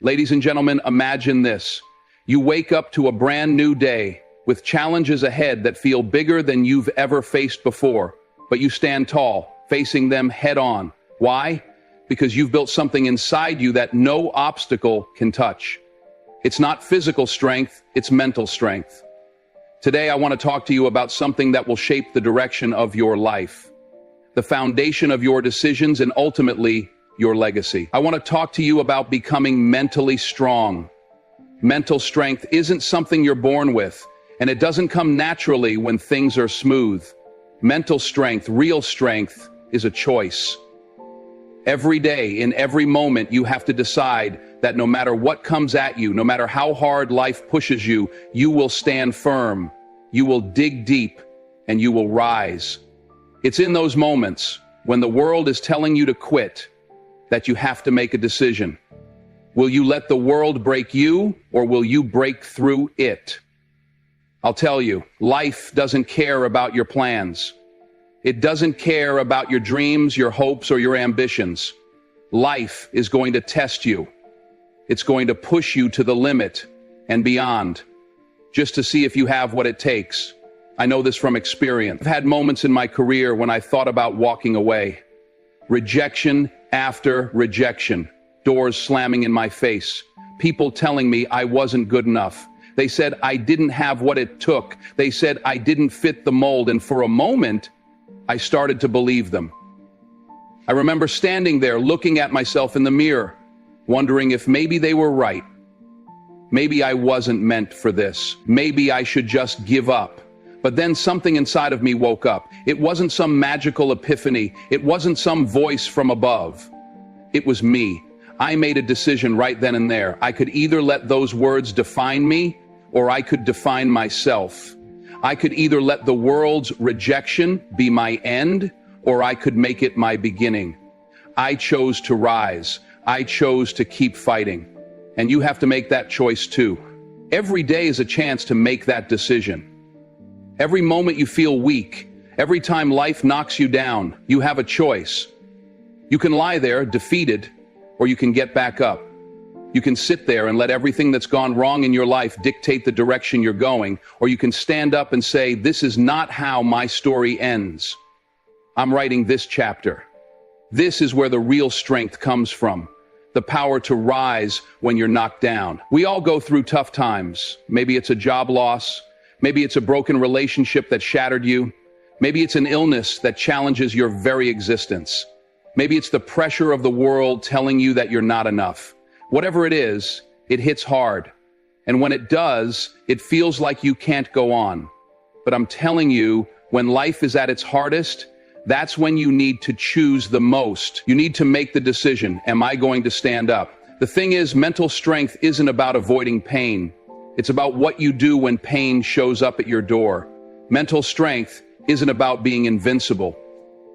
Ladies and gentlemen, imagine this. You wake up to a brand new day with challenges ahead that feel bigger than you've ever faced before, but you stand tall, facing them head on. Why? Because you've built something inside you that no obstacle can touch. It's not physical strength, it's mental strength. Today, I want to talk to you about something that will shape the direction of your life, the foundation of your decisions, and ultimately, your legacy. I want to talk to you about becoming mentally strong. Mental strength isn't something you're born with, and it doesn't come naturally when things are smooth. Mental strength, real strength, is a choice. Every day, in every moment, you have to decide that no matter what comes at you, no matter how hard life pushes you, you will stand firm, you will dig deep, and you will rise. It's in those moments when the world is telling you to quit that you have to make a decision. Will you let the world break you, or will you break through it? I'll tell you, life doesn't care about your plans. It doesn't care about your dreams, your hopes, or your ambitions. Life is going to test you. It's going to push you to the limit and beyond, just to see if you have what it takes. I know this from experience. I've had moments in my career when I thought about walking away. Rejection after rejection. Doors slamming in my face. People telling me I wasn't good enough. They said I didn't have what it took. They said I didn't fit the mold, and for a moment, I started to believe them. I remember standing there looking at myself in the mirror, wondering if maybe they were right. Maybe I wasn't meant for this. Maybe I should just give up. But then something inside of me woke up. It wasn't some magical epiphany. It wasn't some voice from above. It was me. I made a decision right then and there. I could either let those words define me, or I could define myself. I could either let the world's rejection be my end, or I could make it my beginning. I chose to rise. I chose to keep fighting. And you have to make that choice too. Every day is a chance to make that decision. Every moment you feel weak, every time life knocks you down, you have a choice. You can lie there defeated, or you can get back up. You can sit there and let everything that's gone wrong in your life dictate the direction you're going, or you can stand up and say, this is not how my story ends. I'm writing this chapter. This is where the real strength comes from, the power to rise when you're knocked down. We all go through tough times. Maybe it's a job loss. Maybe it's a broken relationship that shattered you. Maybe it's an illness that challenges your very existence. Maybe it's the pressure of the world telling you that you're not enough. Whatever it is, it hits hard. And when it does, it feels like you can't go on. But I'm telling you, when life is at its hardest, that's when you need to choose the most. You need to make the decision, am I going to stand up? The thing is, mental strength isn't about avoiding pain. It's about what you do when pain shows up at your door. Mental strength isn't about being invincible.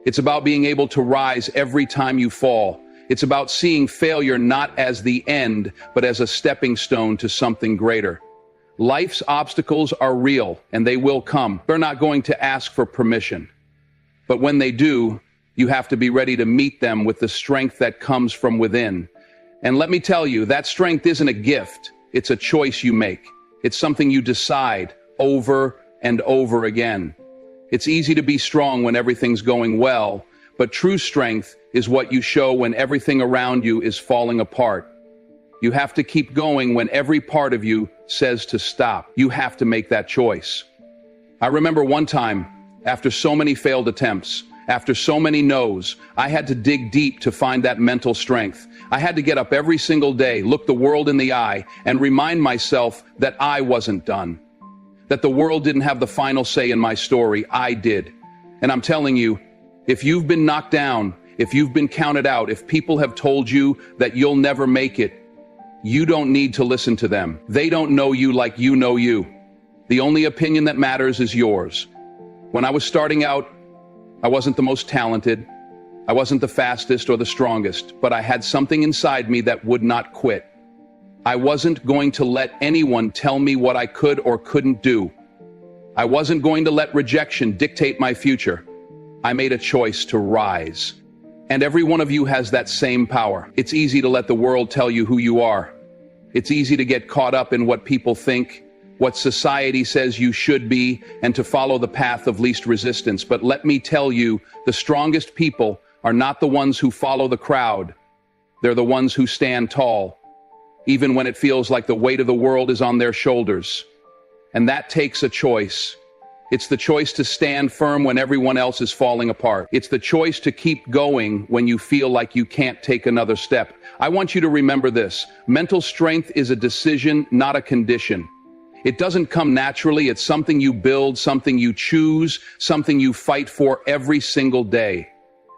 It's about being able to rise every time you fall. It's about seeing failure not as the end, but as a stepping stone to something greater. Life's obstacles are real, and they will come. They're not going to ask for permission. But when they do, you have to be ready to meet them with the strength that comes from within. And let me tell you, that strength isn't a gift. It's a choice you make. It's something you decide over and over again. It's easy to be strong when everything's going well, but true strength is what you show when everything around you is falling apart. You have to keep going when every part of you says to stop. You have to make that choice. I remember one time, after so many failed attempts, after so many no's, I had to dig deep to find that mental strength. I had to get up every single day, look the world in the eye, and remind myself that I wasn't done. That the world didn't have the final say in my story, I did. And I'm telling you, if you've been knocked down, if you've been counted out, if people have told you that you'll never make it, you don't need to listen to them. They don't know you like you know you. The only opinion that matters is yours. When I was starting out, I wasn't the most talented. I wasn't the fastest or the strongest, but I had something inside me that would not quit. I wasn't going to let anyone tell me what I could or couldn't do. I wasn't going to let rejection dictate my future. I made a choice to rise. And every one of you has that same power. It's easy to let the world tell you who you are. It's easy to get caught up in what people think, what society says you should be, and to follow the path of least resistance. But let me tell you, the strongest people are not the ones who follow the crowd. They're the ones who stand tall, even when it feels like the weight of the world is on their shoulders. And that takes a choice. It's the choice to stand firm when everyone else is falling apart. It's the choice to keep going when you feel like you can't take another step. I want you to remember this. Mental strength is a decision, not a condition. It doesn't come naturally. It's something you build, something you choose, something you fight for every single day.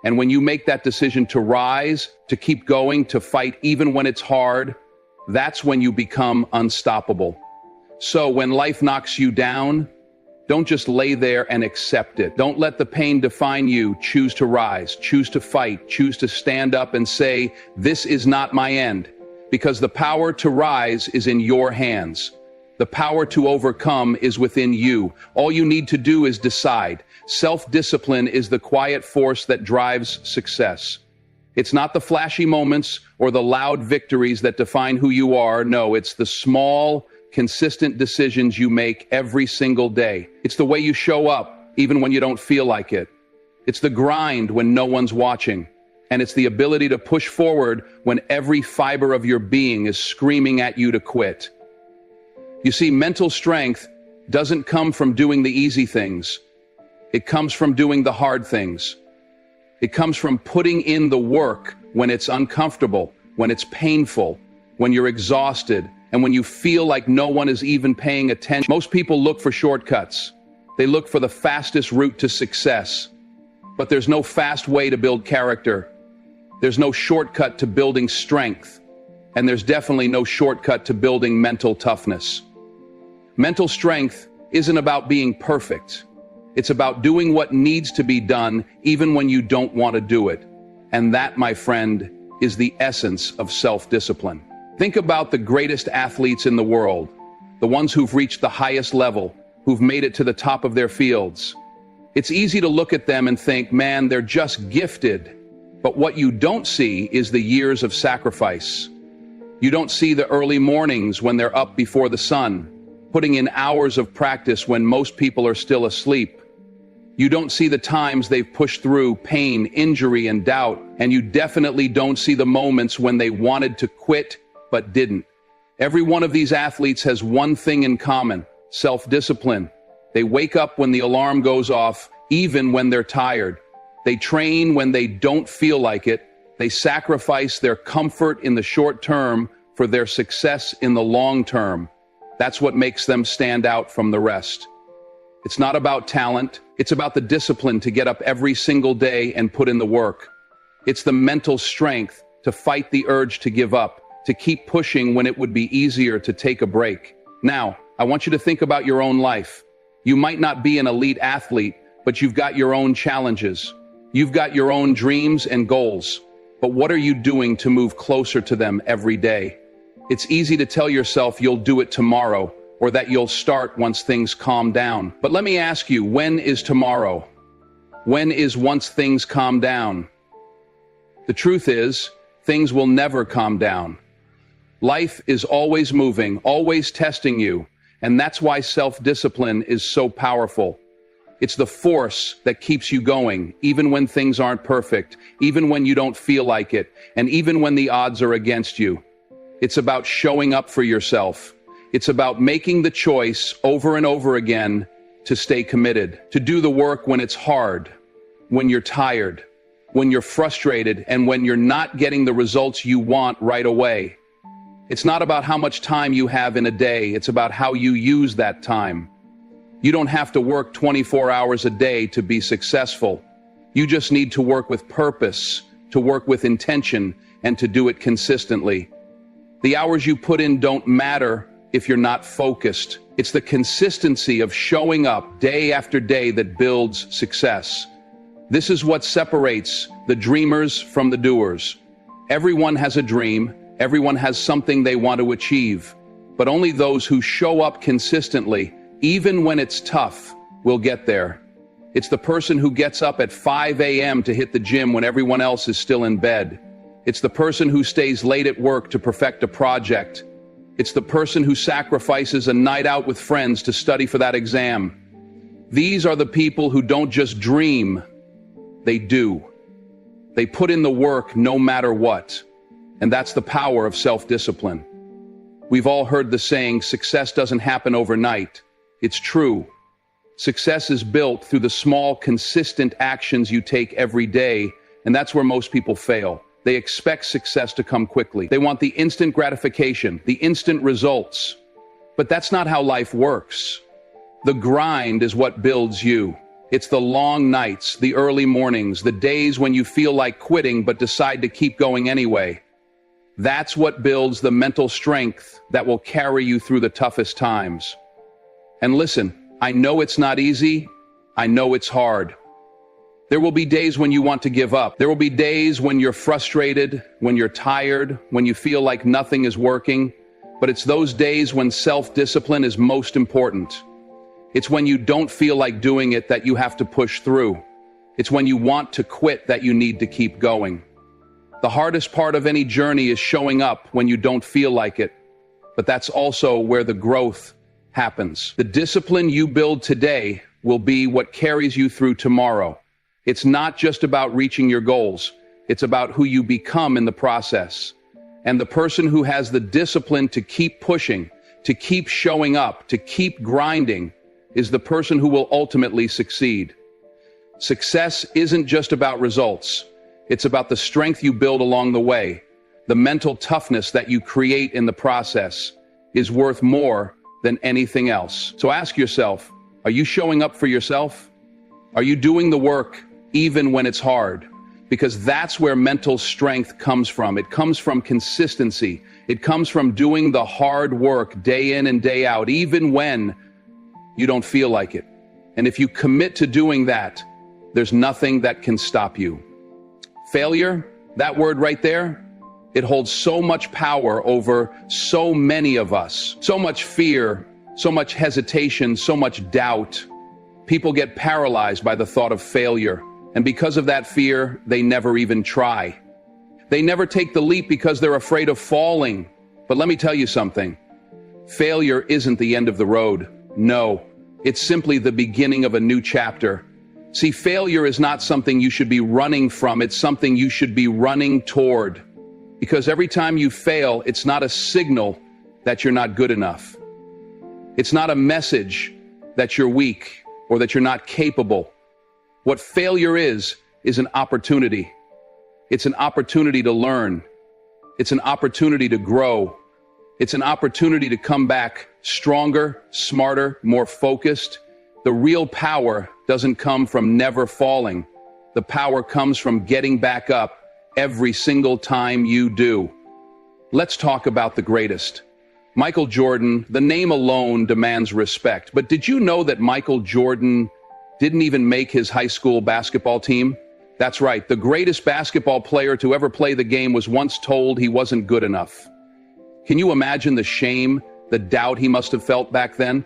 And when you make that decision to rise, to keep going, to fight even when it's hard, that's when you become unstoppable. So when life knocks you down, don't just lay there and accept it. Don't let the pain define you. Choose to rise, choose to fight, choose to stand up and say, this is not my end. Because the power to rise is in your hands. The power to overcome is within you. All you need to do is decide. Self-discipline is the quiet force that drives success. It's not the flashy moments or the loud victories that define who you are. No, it's the small, consistent decisions you make every single day. It's the way you show up, even when you don't feel like it. It's the grind when no one's watching. And it's the ability to push forward when every fiber of your being is screaming at you to quit. You see, mental strength doesn't come from doing the easy things. It comes from doing the hard things. It comes from putting in the work when it's uncomfortable, when it's painful, when you're exhausted, and when you feel like no one is even paying attention. Most people look for shortcuts. They look for the fastest route to success. But there's no fast way to build character. There's no shortcut to building strength. And there's definitely no shortcut to building mental toughness. Mental strength isn't about being perfect. It's about doing what needs to be done even when you don't want to do it. And that, my friend, is the essence of self-discipline. Think about the greatest athletes in the world, the ones who've reached the highest level, who've made it to the top of their fields. It's easy to look at them and think, man, they're just gifted. But what you don't see is the years of sacrifice. You don't see the early mornings when they're up before the sun, putting in hours of practice when most people are still asleep. You don't see the times they've pushed through pain, injury, and doubt. And you definitely don't see the moments when they wanted to quit but didn't. Every one of these athletes has one thing in common: self-discipline. They wake up when the alarm goes off, even when they're tired. They train when they don't feel like it. They sacrifice their comfort in the short term for their success in the long term. That's what makes them stand out from the rest. It's not about talent. It's about the discipline to get up every single day and put in the work. It's the mental strength to fight the urge to give up, to keep pushing when it would be easier to take a break. Now, I want you to think about your own life. You might not be an elite athlete, but you've got your own challenges. You've got your own dreams and goals. But what are you doing to move closer to them every day? It's easy to tell yourself you'll do it tomorrow, or that you'll start once things calm down. But let me ask you, when is tomorrow? When is once things calm down? The truth is, things will never calm down. Life is always moving, always testing you, and that's why self-discipline is so powerful. It's the force that keeps you going, even when things aren't perfect, even when you don't feel like it, and even when the odds are against you. It's about showing up for yourself. It's about making the choice over and over again to stay committed, to do the work when it's hard, when you're tired, when you're frustrated, and when you're not getting the results you want right away. It's not about how much time you have in a day. It's about how you use that time. You don't have to work 24 hours a day to be successful. You just need to work with purpose, to work with intention, and to do it consistently. The hours you put in don't matter if you're not focused. It's the consistency of showing up day after day that builds success. This is what separates the dreamers from the doers. Everyone has a dream. Everyone has something they want to achieve. But only those who show up consistently, even when it's tough, will get there. It's the person who gets up at 5 a.m. to hit the gym when everyone else is still in bed. It's the person who stays late at work to perfect a project. It's the person who sacrifices a night out with friends to study for that exam. These are the people who don't just dream, they do. They put in the work no matter what. And that's the power of self-discipline. We've all heard the saying, success doesn't happen overnight. It's true. Success is built through the small, consistent actions you take every day, and that's where most people fail. They expect success to come quickly. They want the instant gratification, the instant results. But that's not how life works. The grind is what builds you. It's the long nights, the early mornings, the days when you feel like quitting but decide to keep going anyway. That's what builds the mental strength that will carry you through the toughest times. And listen, I know it's not easy. I know it's hard. There will be days when you want to give up. There will be days when you're frustrated, when you're tired, when you feel like nothing is working. But it's those days when self-discipline is most important. It's when you don't feel like doing it that you have to push through. It's when you want to quit that you need to keep going. The hardest part of any journey is showing up when you don't feel like it. But that's also where the growth happens. The discipline you build today will be what carries you through tomorrow. It's not just about reaching your goals. It's about who you become in the process. And the person who has the discipline to keep pushing, to keep showing up, to keep grinding, is the person who will ultimately succeed. Success isn't just about results. It's about the strength you build along the way. The mental toughness that you create in the process is worth more than anything else. So ask yourself, are you showing up for yourself? Are you doing the work even when it's hard? Because that's where mental strength comes from. It comes from consistency. It comes from doing the hard work day in and day out, even when you don't feel like it. And if you commit to doing that, there's nothing that can stop you. Failure, that word right there, it holds so much power over so many of us. So much fear, so much hesitation, so much doubt. People get paralyzed by the thought of failure. And because of that fear, they never even try. They never take the leap because they're afraid of falling. But let me tell you something. Failure isn't the end of the road. No, it's simply the beginning of a new chapter. See, failure is not something you should be running from. It's something you should be running toward. Because every time you fail, it's not a signal that you're not good enough. It's not a message that you're weak or that you're not capable. What failure is an opportunity. It's an opportunity to learn. It's an opportunity to grow. It's an opportunity to come back stronger, smarter, more focused. The real power doesn't come from never falling. The power comes from getting back up every single time you do. Let's talk about the greatest. Michael Jordan, the name alone demands respect. But did you know that Michael Jordan didn't even make his high school basketball team? That's right, the greatest basketball player to ever play the game was once told he wasn't good enough. Can you imagine the shame, the doubt he must have felt back then?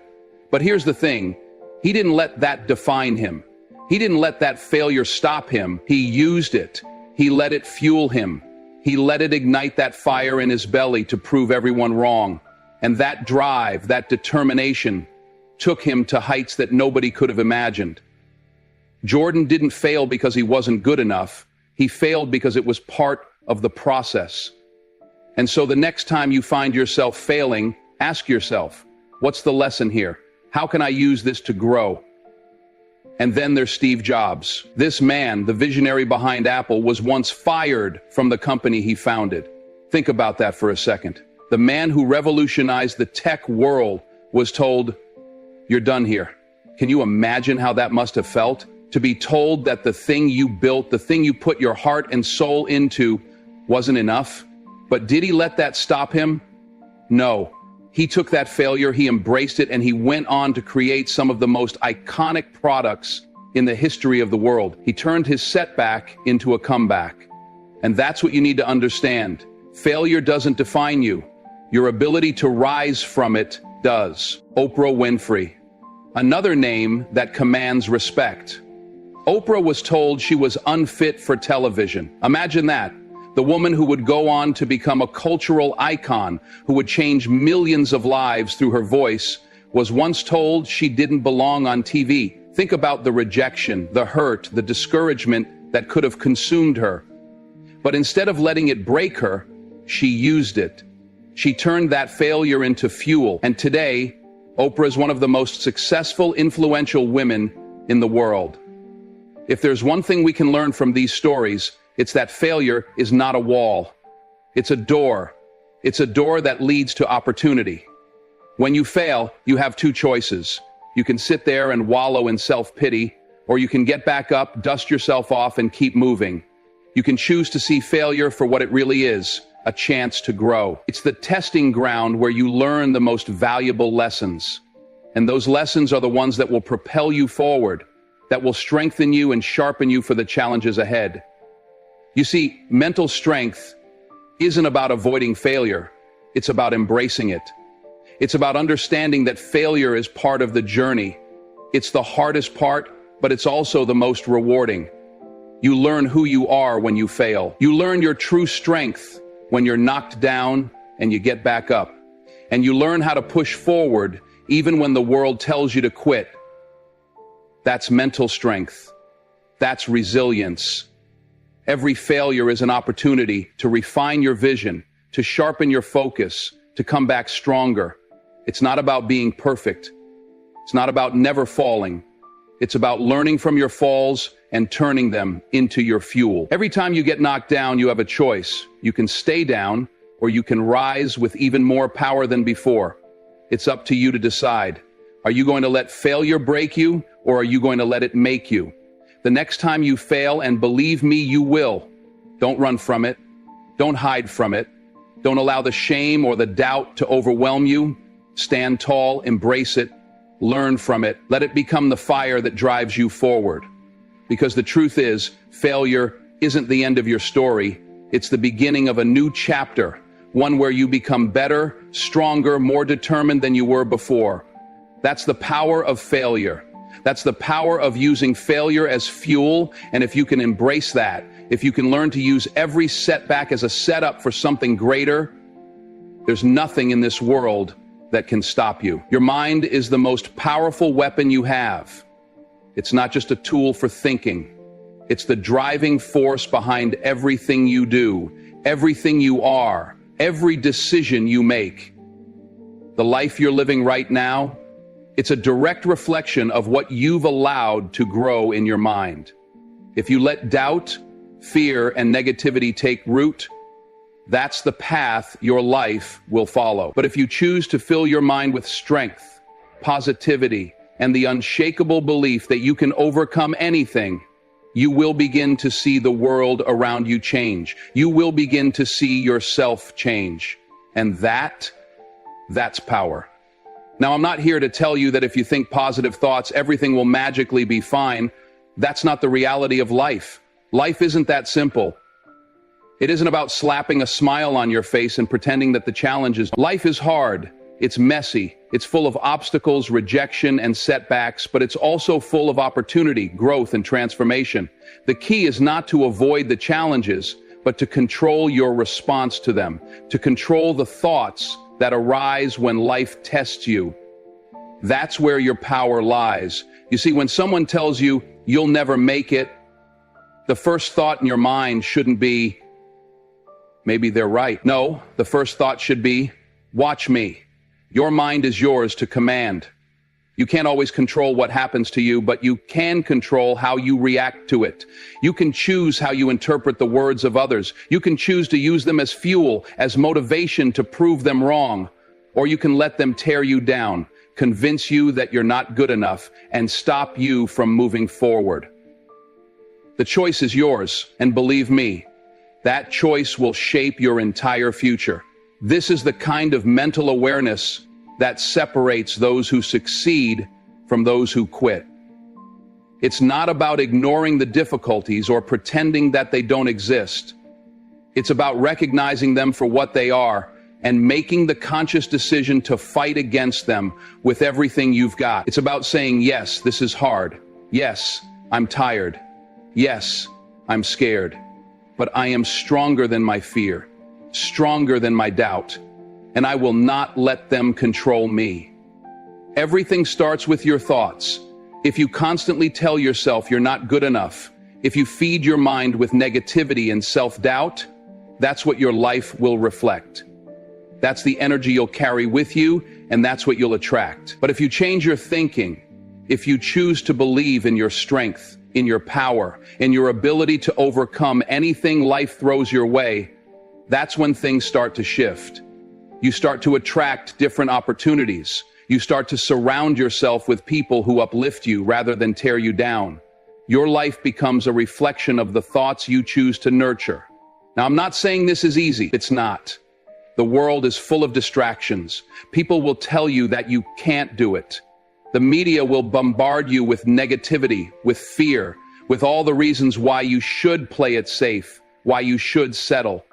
But here's the thing, he didn't let that define him. He didn't let that failure stop him. He used it. He let it fuel him. He let it ignite that fire in his belly to prove everyone wrong. And that drive, that determination, took him to heights that nobody could have imagined. Jordan didn't fail because he wasn't good enough. He failed because it was part of the process. And so the next time you find yourself failing, ask yourself, what's the lesson here? How can I use this to grow? And then there's Steve Jobs. This man, the visionary behind Apple, was once fired from the company he founded. Think about that for a second. The man who revolutionized the tech world was told, "You're done here." Can you imagine how that must have felt? To be told that the thing you built, the thing you put your heart and soul into, wasn't enough? But did he let that stop him? No. He took that failure, he embraced it, and he went on to create some of the most iconic products in the history of the world. He turned his setback into a comeback. And that's what you need to understand. Failure doesn't define you. Your ability to rise from it does. Oprah Winfrey. Another name that commands respect. Oprah was told she was unfit for television. Imagine that. The woman who would go on to become a cultural icon, who would change millions of lives through her voice, was once told she didn't belong on TV. Think about the rejection, the hurt, the discouragement that could have consumed her. But instead of letting it break her, she used it. She turned that failure into fuel. And today, Oprah is one of the most successful, influential women in the world. If there's one thing we can learn from these stories, it's that failure is not a wall. It's a door. It's a door that leads to opportunity. When you fail, you have two choices. You can sit there and wallow in self-pity, or you can get back up, dust yourself off, and keep moving. You can choose to see failure for what it really is, a chance to grow. It's the testing ground where you learn the most valuable lessons. And those lessons are the ones that will propel you forward, that will strengthen you and sharpen you for the challenges ahead. You see, mental strength isn't about avoiding failure. It's about embracing it. It's about understanding that failure is part of the journey. It's the hardest part, but it's also the most rewarding. You learn who you are when you fail. You learn your true strength when you're knocked down and you get back up. And you learn how to push forward even when the world tells you to quit. That's mental strength. That's resilience. Every failure is an opportunity to refine your vision, to sharpen your focus, to come back stronger. It's not about being perfect. It's not about never falling. It's about learning from your falls and turning them into your fuel. Every time you get knocked down, you have a choice. You can stay down, or you can rise with even more power than before. It's up to you to decide. Are you going to let failure break you, or are you going to let it make you? The next time you fail, and believe me, you will, don't run from it. Don't hide from it. Don't allow the shame or the doubt to overwhelm you. Stand tall, embrace it, learn from it. Let it become the fire that drives you forward. Because the truth is, failure isn't the end of your story. It's the beginning of a new chapter, one where you become better, stronger, more determined than you were before. That's the power of failure. That's the power of using failure as fuel. And if you can embrace that, if you can learn to use every setback as a setup for something greater, there's nothing in this world that can stop you. Your mind is the most powerful weapon you have. It's not just a tool for thinking. It's the driving force behind everything you do, everything you are, every decision you make. The life you're living right now, it's a direct reflection of what you've allowed to grow in your mind. If you let doubt, fear, and negativity take root, that's the path your life will follow. But if you choose to fill your mind with strength, positivity, and the unshakable belief that you can overcome anything, you will begin to see the world around you change. You will begin to see yourself change. And that's power. Now, I'm not here to tell you that if you think positive thoughts, everything will magically be fine. That's not the reality of life. Life isn't that simple. It isn't about slapping a smile on your face and pretending that the challenge is. Life is hard. It's messy. It's full of obstacles, rejection, and setbacks, but it's also full of opportunity, growth, and transformation. The key is not to avoid the challenges, but to control your response to them, to control the thoughts that arise when life tests you. That's where your power lies. You see, when someone tells you you'll never make it, the first thought in your mind shouldn't be, maybe they're right. No, the first thought should be, watch me. Your mind is yours to command. You can't always control what happens to you, but you can control how you react to it. You can choose how you interpret the words of others. You can choose to use them as fuel, as motivation to prove them wrong. Or you can let them tear you down, convince you that you're not good enough, and stop you from moving forward. The choice is yours, and believe me, that choice will shape your entire future. This is the kind of mental awareness that separates those who succeed from those who quit. It's not about ignoring the difficulties or pretending that they don't exist. It's about recognizing them for what they are and making the conscious decision to fight against them with everything you've got. It's about saying, yes, this is hard. Yes, I'm tired. Yes, I'm scared. but I am stronger than my fear, stronger than my doubt, and I will not let them control me. Everything starts with your thoughts. If you constantly tell yourself you're not good enough, if you feed your mind with negativity and self-doubt, that's what your life will reflect. That's the energy you'll carry with you, and that's what you'll attract. But if you change your thinking, if you choose to believe in your strength, in your power, in your ability to overcome anything life throws your way, that's when things start to shift. You start to attract different opportunities. You start to surround yourself with people who uplift you rather than tear you down. Your life becomes a reflection of the thoughts you choose to nurture. Now, I'm not saying this is easy. It's not. The world is full of distractions. People will tell you that you can't do it. The media will bombard you with negativity, with fear, with all the reasons why you should play it safe, why you should settle.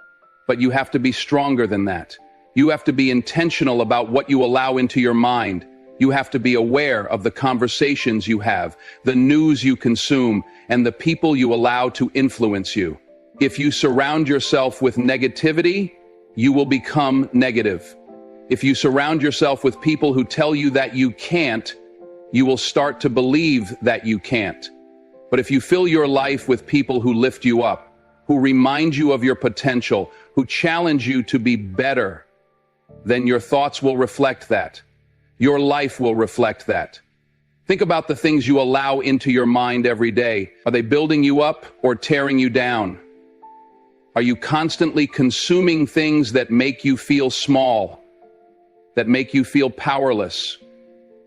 But you have to be stronger than that. You have to be intentional about what you allow into your mind. You have to be aware of the conversations you have, the news you consume, and the people you allow to influence you. If you surround yourself with negativity, you will become negative. If you surround yourself with people who tell you that you can't, you will start to believe that you can't. But if you fill your life with people who lift you up, who remind you of your potential, who challenge you to be better, then your thoughts will reflect that. Your life will reflect that. Think about the things you allow into your mind every day. Are they building you up or tearing you down? Are you constantly consuming things that make you feel small, that make you feel powerless,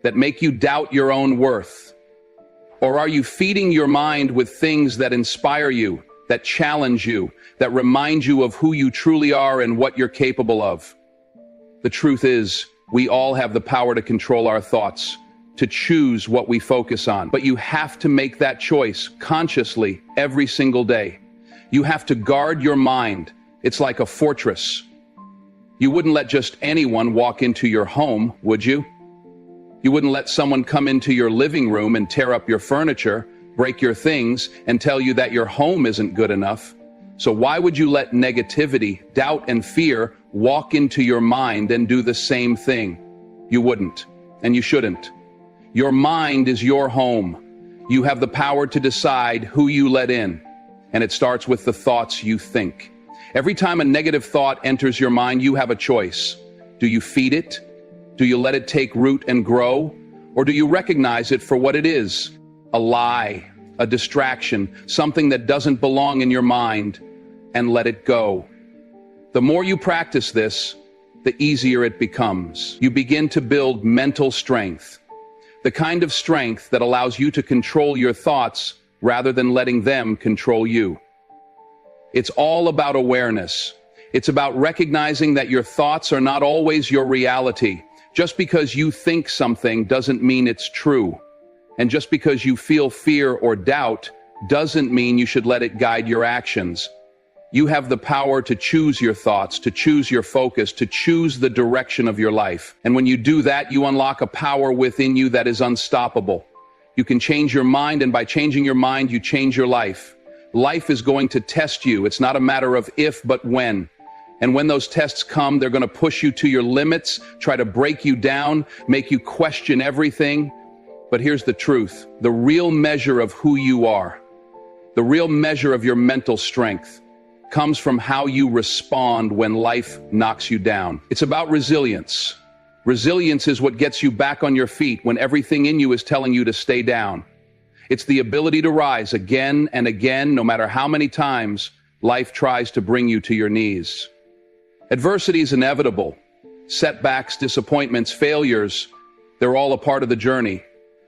that make you doubt your own worth? Or are you feeding your mind with things that inspire you, that challenge you, that remind you of who you truly are and what you're capable of? The truth is, we all have the power to control our thoughts, to choose what we focus on. But you have to make that choice consciously every single day. You have to guard your mind. It's like a fortress. You wouldn't let just anyone walk into your home, would you? You wouldn't let someone come into your living room and tear up your furniture, break your things, and tell you that your home isn't good enough. So why would you let negativity, doubt, and fear walk into your mind and do the same thing? You wouldn't, and you shouldn't. Your mind is your home. You have the power to decide who you let in, and it starts with the thoughts you think. Every time a negative thought enters your mind, you have a choice. Do you feed it? Do you let it take root and grow? Or do you recognize it for what it is? A lie, a distraction, something that doesn't belong in your mind, and let it go. The more you practice this, the easier it becomes. You begin to build mental strength, the kind of strength that allows you to control your thoughts rather than letting them control you. It's all about awareness. It's about recognizing that your thoughts are not always your reality. Just because you think something doesn't mean it's true. And just because you feel fear or doubt doesn't mean you should let it guide your actions. You have the power to choose your thoughts, to choose your focus, to choose the direction of your life. And when you do that, you unlock a power within you that is unstoppable. You can change your mind, and by changing your mind, you change your life. Life is going to test you. It's not a matter of if, but when. And when those tests come, they're going to push you to your limits, try to break you down, make you question everything. But here's the truth. The real measure of who you are, the real measure of your mental strength, comes from how you respond when life knocks you down. It's about resilience. Resilience is what gets you back on your feet when everything in you is telling you to stay down. It's the ability to rise again and again, no matter how many times life tries to bring you to your knees. Adversity is inevitable. Setbacks, disappointments, failures, they're all a part of the journey.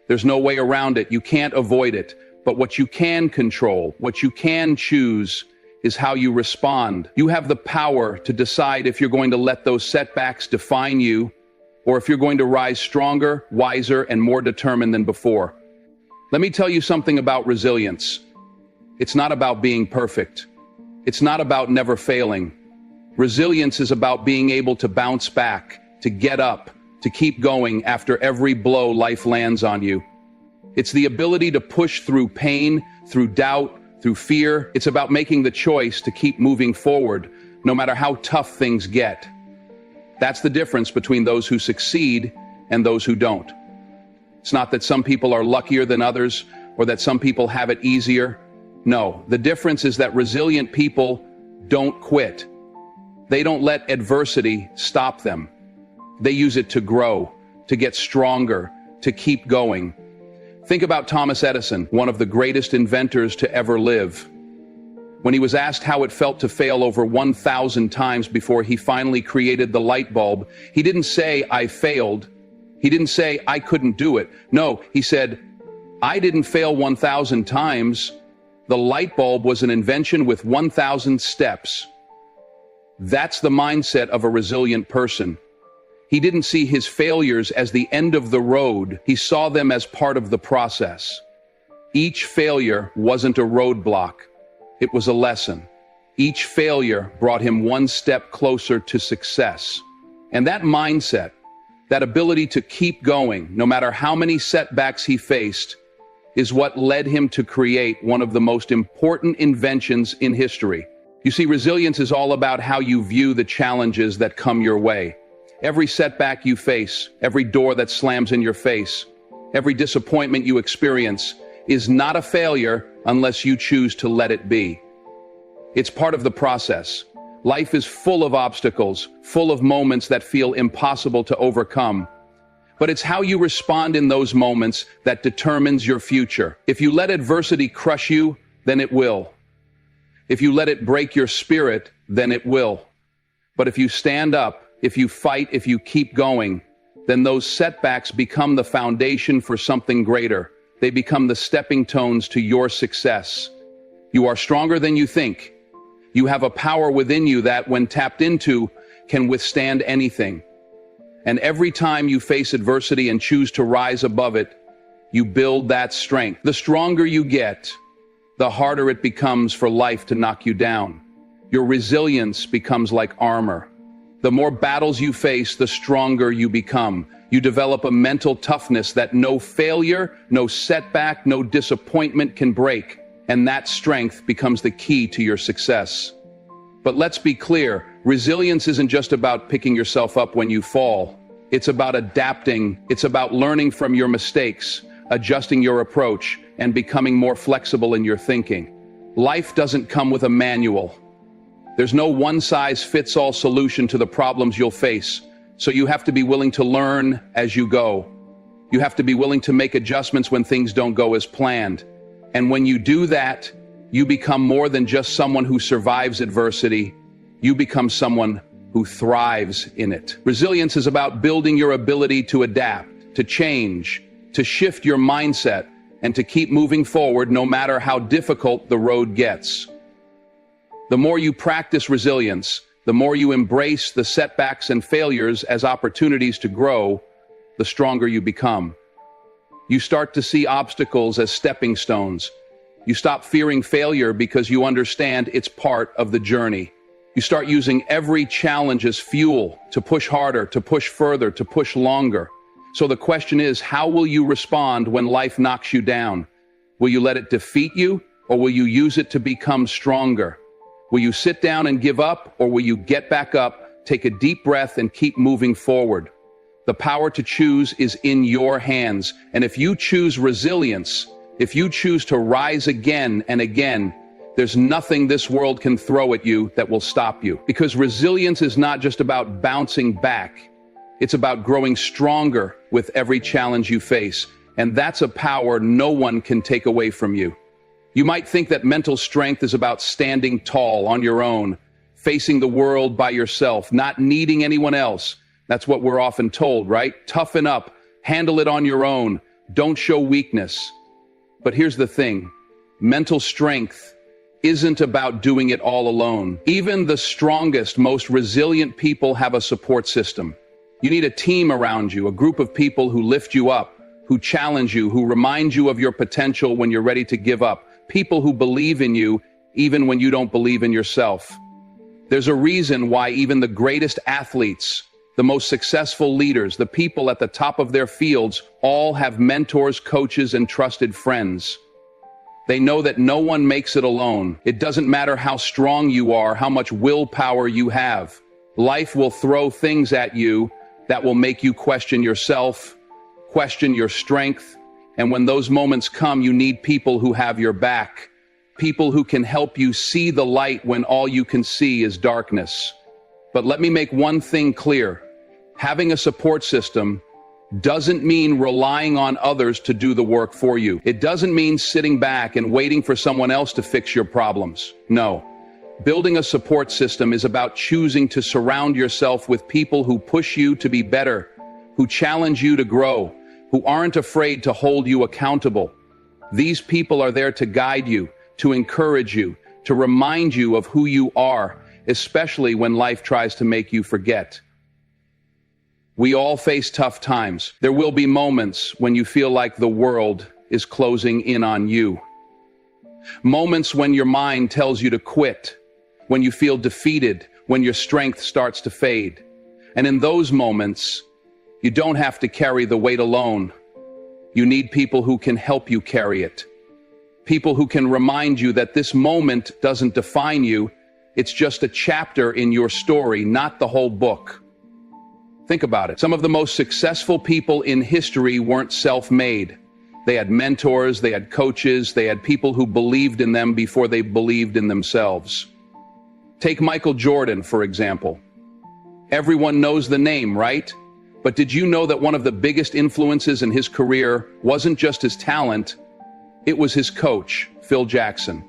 There's no way around it. You can't avoid it. But what you can control, what you can choose, is how you respond. You have the power to decide if you're going to let those setbacks define you, or if you're going to rise stronger, wiser, and more determined than before. Let me tell you something about resilience. It's not about being perfect. It's not about never failing. Resilience is about being able to bounce back, to get up, to keep going after every blow life lands on you. It's the ability to push through pain, through doubt, through fear. It's about making the choice to keep moving forward, no matter how tough things get. That's the difference between those who succeed and those who don't. It's not that some people are luckier than others or that some people have it easier. No, the difference is that resilient people don't quit. They don't let adversity stop them. They use it to grow, to get stronger, to keep going. Think about Thomas Edison, one of the greatest inventors to ever live. When he was asked how it felt to fail over 1,000 times before he finally created the light bulb, he didn't say, "I failed." He didn't say, "I couldn't do it." No, he said, "I didn't fail 1,000 times. The light bulb was an invention with 1,000 steps." That's the mindset of a resilient person. He didn't see his failures as the end of the road. He saw them as part of the process. Each failure wasn't a roadblock. It was a lesson. Each failure brought him one step closer to success. And that mindset, that ability to keep going, no matter how many setbacks he faced, is what led him to create one of the most important inventions in history. You see, resilience is all about how you view the challenges that come your way. Every setback you face, every door that slams in your face, every disappointment you experience is not a failure unless you choose to let it be. It's part of the process. Life is full of obstacles, full of moments that feel impossible to overcome. But it's how you respond in those moments that determines your future. If you let adversity crush you, then it will. If you let it break your spirit, then it will. But if you stand up, if you fight, if you keep going, then those setbacks become the foundation for something greater. They become the stepping stones to your success. You are stronger than you think. You have a power within you that, when tapped into, can withstand anything. And every time you face adversity and choose to rise above it, you build that strength. The stronger you get, the harder it becomes for life to knock you down. Your resilience becomes like armor. The more battles you face, the stronger you become. You develop a mental toughness that no failure, no setback, no disappointment can break. And that strength becomes the key to your success. But let's be clear, resilience isn't just about picking yourself up when you fall. It's about adapting. It's about learning from your mistakes, adjusting your approach, and becoming more flexible in your thinking. Life doesn't come with a manual. There's no one-size-fits-all solution to the problems you'll face, so you have to be willing to learn as you go. You have to be willing to make adjustments when things don't go as planned. And when you do that, you become more than just someone who survives adversity. You become someone who thrives in it. Resilience is about building your ability to adapt, to change, to shift your mindset, and to keep moving forward no matter how difficult the road gets. The more you practice resilience, the more you embrace the setbacks and failures as opportunities to grow, the stronger you become. You start to see obstacles as stepping stones. You stop fearing failure because you understand it's part of the journey. You start using every challenge as fuel to push harder, to push further, to push longer. So the question is, how will you respond when life knocks you down? Will you let it defeat you, or will you use it to become stronger? Will you sit down and give up, or will you get back up, take a deep breath, and keep moving forward? The power to choose is in your hands. And if you choose resilience, if you choose to rise again and again, there's nothing this world can throw at you that will stop you. Because resilience is not just about bouncing back. It's about growing stronger with every challenge you face. And that's a power no one can take away from you. You might think that mental strength is about standing tall on your own, facing the world by yourself, not needing anyone else. That's what we're often told, right? Toughen up, handle it on your own, don't show weakness. But here's the thing, mental strength isn't about doing it all alone. Even the strongest, most resilient people have a support system. You need a team around you, a group of people who lift you up, who challenge you, who remind you of your potential when you're ready to give up. People who believe in you even when you don't believe in yourself. There's a reason why even the greatest athletes, the most successful leaders, the people at the top of their fields, all have mentors, coaches, and trusted friends. They know that no one makes it alone. It doesn't matter how strong you are, how much willpower you have. Life will throw things at you that will make you question yourself, question your strength. And when those moments come, you need people who have your back. People who can help you see the light when all you can see is darkness. But let me make one thing clear. Having a support system doesn't mean relying on others to do the work for you. It doesn't mean sitting back and waiting for someone else to fix your problems. No. Building a support system is about choosing to surround yourself with people who push you to be better, who challenge you to grow, who aren't afraid to hold you accountable. These people are there to guide you, to encourage you, to remind you of who you are, especially when life tries to make you forget. We all face tough times. There will be moments when you feel like the world is closing in on you. Moments when your mind tells you to quit, when you feel defeated, when your strength starts to fade. And in those moments, you don't have to carry the weight alone. You need people who can help you carry it. People who can remind you that this moment doesn't define you. It's just a chapter in your story, not the whole book. Think about it. Some of the most successful people in history weren't self-made. They had mentors, they had coaches, they had people who believed in them before they believed in themselves. Take Michael Jordan, for example. Everyone knows the name, right? But did you know that one of the biggest influences in his career wasn't just his talent, it was his coach, Phil Jackson.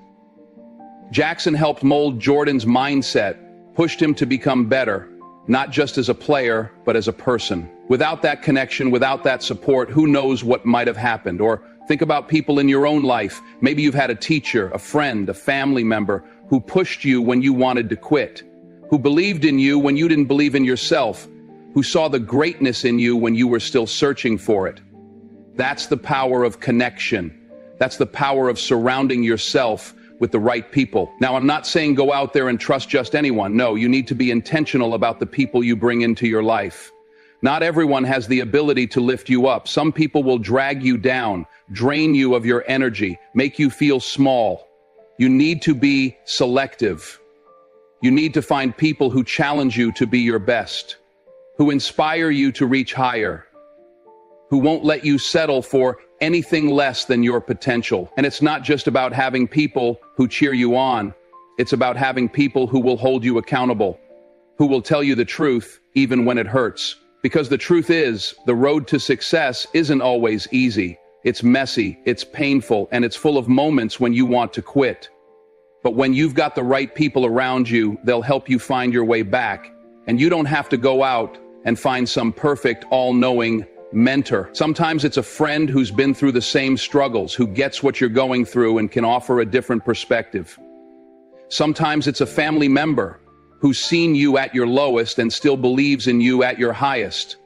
Jackson helped mold Jordan's mindset, pushed him to become better, not just as a player, but as a person. Without that connection, without that support, who knows what might have happened? Or think about people in your own life. Maybe you've had a teacher, a friend, a family member who pushed you when you wanted to quit, who believed in you when you didn't believe in yourself, who saw the greatness in you when you were still searching for it. That's the power of connection. That's the power of surrounding yourself with the right people. Now, I'm not saying go out there and trust just anyone. No, you need to be intentional about the people you bring into your life. Not everyone has the ability to lift you up. Some people will drag you down, drain you of your energy, make you feel small. You need to be selective. You need to find people who challenge you to be your best, who inspire you to reach higher, who won't let you settle for anything less than your potential. And it's not just about having people who cheer you on. It's about having people who will hold you accountable, who will tell you the truth even when it hurts. Because the truth is, the road to success isn't always easy. It's messy, it's painful, and it's full of moments when you want to quit. But when you've got the right people around you, they'll help you find your way back. And you don't have to go out and find some perfect, all-knowing mentor. Sometimes it's a friend who's been through the same struggles, who gets what you're going through and can offer a different perspective. Sometimes it's a family member who's seen you at your lowest and still believes in you at your highest.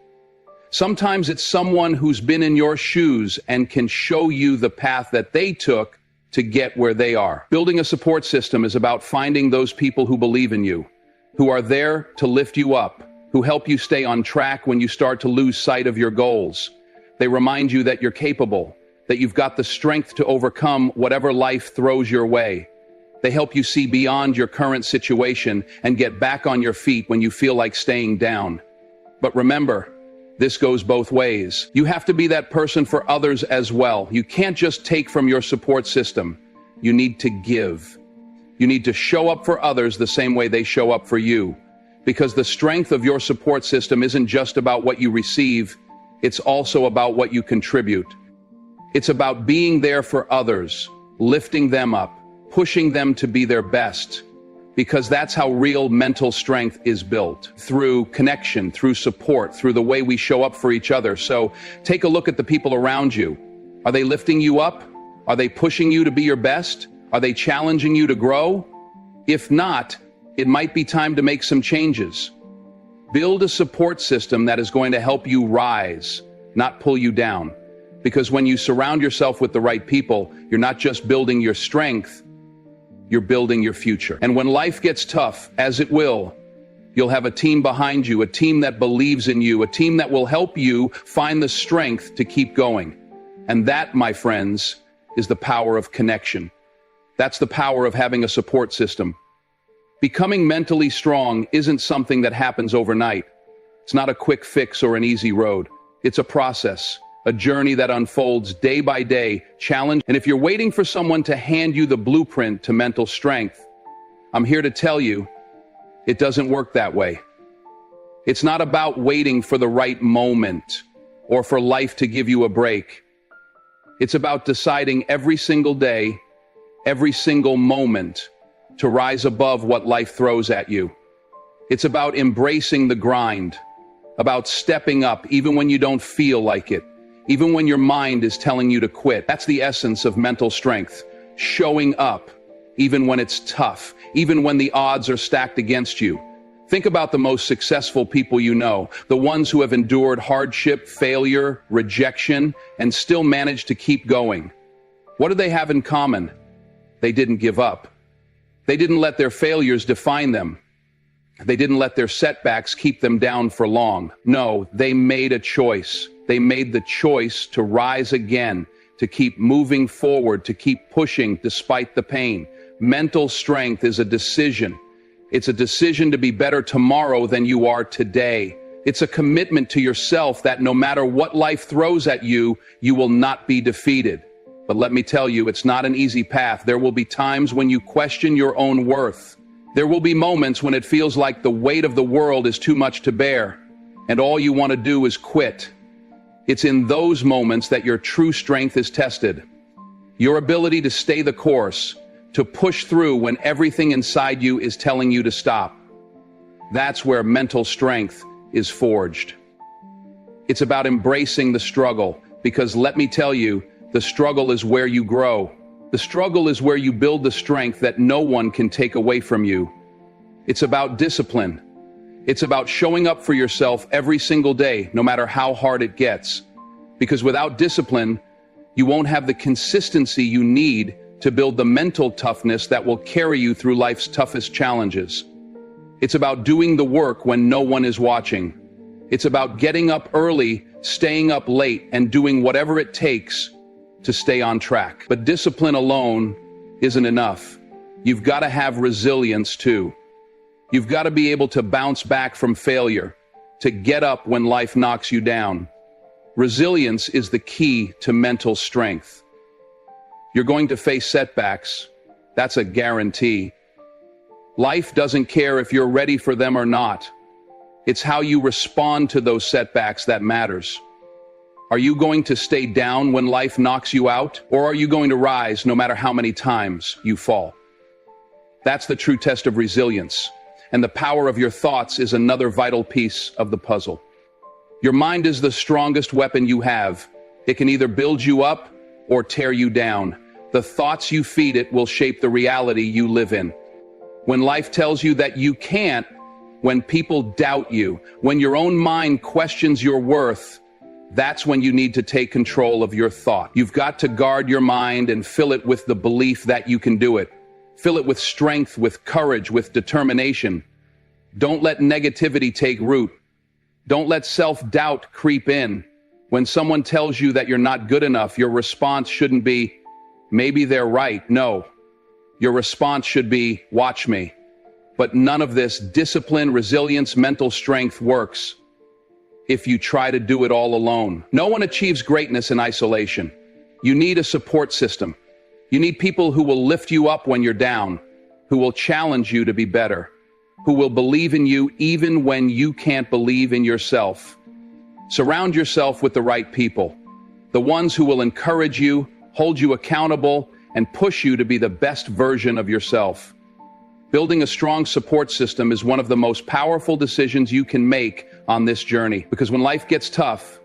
Sometimes it's someone who's been in your shoes and can show you the path that they took to get where they are. Building a support system is about finding those people who believe in you, who are there to lift you up, who help you stay on track when you start to lose sight of your goals. They remind you that you're capable, that you've got the strength to overcome whatever life throws your way. They help you see beyond your current situation and get back on your feet when you feel like staying down. But remember, this goes both ways. You have to be that person for others as well. You can't just take from your support system. You need to give. You need to show up for others the same way they show up for you. Because the strength of your support system isn't just about what you receive, it's also about what you contribute. It's about being there for others, lifting them up, pushing them to be their best. Because that's how real mental strength is built, through connection, through support, through the way we show up for each other. So take a look at the people around you. Are they lifting you up? Are they pushing you to be your best? Are they challenging you to grow? If not, it might be time to make some changes. Build a support system that is going to help you rise, not pull you down. Because when you surround yourself with the right people, you're not just building your strength, you're building your future. And when life gets tough, as it will, you'll have a team behind you, a team that believes in you, a team that will help you find the strength to keep going. And that, my friends, is the power of connection. That's the power of having a support system. Becoming mentally strong isn't something that happens overnight. It's not a quick fix or an easy road. It's a process, a journey that unfolds day by day, challenge. And if you're waiting for someone to hand you the blueprint to mental strength, I'm here to tell you, it doesn't work that way. It's not about waiting for the right moment or for life to give you a break. It's about deciding every single day, every single moment, to rise above what life throws at you. It's about embracing the grind, about stepping up even when you don't feel like it, even when your mind is telling you to quit. That's the essence of mental strength, showing up even when it's tough, even when the odds are stacked against you. Think about the most successful people you know, the ones who have endured hardship, failure, rejection, and still managed to keep going. What do they have in common? They didn't give up. They didn't let their failures define them. They didn't let their setbacks keep them down for long. No, they made a choice. They made the choice to rise again, to keep moving forward, to keep pushing despite the pain. Mental strength is a decision. It's a decision to be better tomorrow than you are today. It's a commitment to yourself that no matter what life throws at you, you will not be defeated. But let me tell you, it's not an easy path. There will be times when you question your own worth. There will be moments when it feels like the weight of the world is too much to bear, and all you want to do is quit. It's in those moments that your true strength is tested. Your ability to stay the course, to push through when everything inside you is telling you to stop. That's where mental strength is forged. It's about embracing the struggle, because let me tell you, the struggle is where you grow. The struggle is where you build the strength that no one can take away from you. It's about discipline. It's about showing up for yourself every single day, no matter how hard it gets. Because without discipline, you won't have the consistency you need to build the mental toughness that will carry you through life's toughest challenges. It's about doing the work when no one is watching. It's about getting up early, staying up late, and doing whatever it takes to stay on track. But discipline alone isn't enough. You've got to have resilience too. You've got to be able to bounce back from failure, to get up when life knocks you down. Resilience is the key to mental strength. You're going to face setbacks. That's a guarantee. Life doesn't care if you're ready for them or not. It's how you respond to those setbacks that matters. Are you going to stay down when life knocks you out, or are you going to rise no matter how many times you fall? That's the true test of resilience, and the power of your thoughts is another vital piece of the puzzle. Your mind is the strongest weapon you have. It can either build you up or tear you down. The thoughts you feed it will shape the reality you live in. When life tells you that you can't, when people doubt you, when your own mind questions your worth, that's when you need to take control of your thought. You've got to guard your mind and fill it with the belief that you can do it. Fill it with strength, with courage, with determination. Don't let negativity take root. Don't let self-doubt creep in. When someone tells you that you're not good enough, your response shouldn't be, maybe they're right. No. Your response should be, watch me. But none of this discipline, resilience, mental strength works if you try to do it all alone. No one achieves greatness in isolation. You need a support system. You need people who will lift you up when you're down, who will challenge you to be better, who will believe in you even when you can't believe in yourself. Surround yourself with the right people, the ones who will encourage you, hold you accountable, and push you to be the best version of yourself. Building a strong support system is one of the most powerful decisions you can make on this journey, because when life gets tough,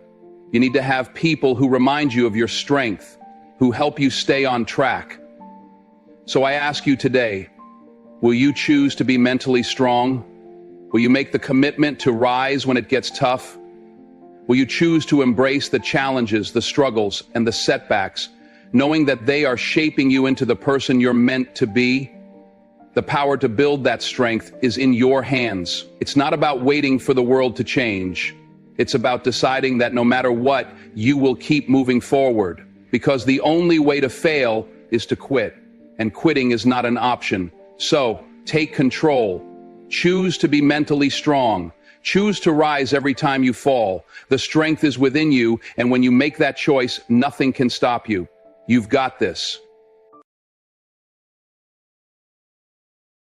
you need to have people who remind you of your strength, who help you stay on track. So I ask you today, will you choose to be mentally strong? Will you make the commitment to rise when it gets tough? Will you choose to embrace the challenges, the struggles, and the setbacks, knowing that they are shaping you into the person you're meant to be? The power to build that strength is in your hands. It's not about waiting for the world to change. It's about deciding that no matter what, you will keep moving forward. because the only way to fail is to quit, and quitting is not an option. So, take control. Choose to be mentally strong. Choose to rise every time you fall. The strength is within you, and when you make that choice, nothing can stop you. You've got this.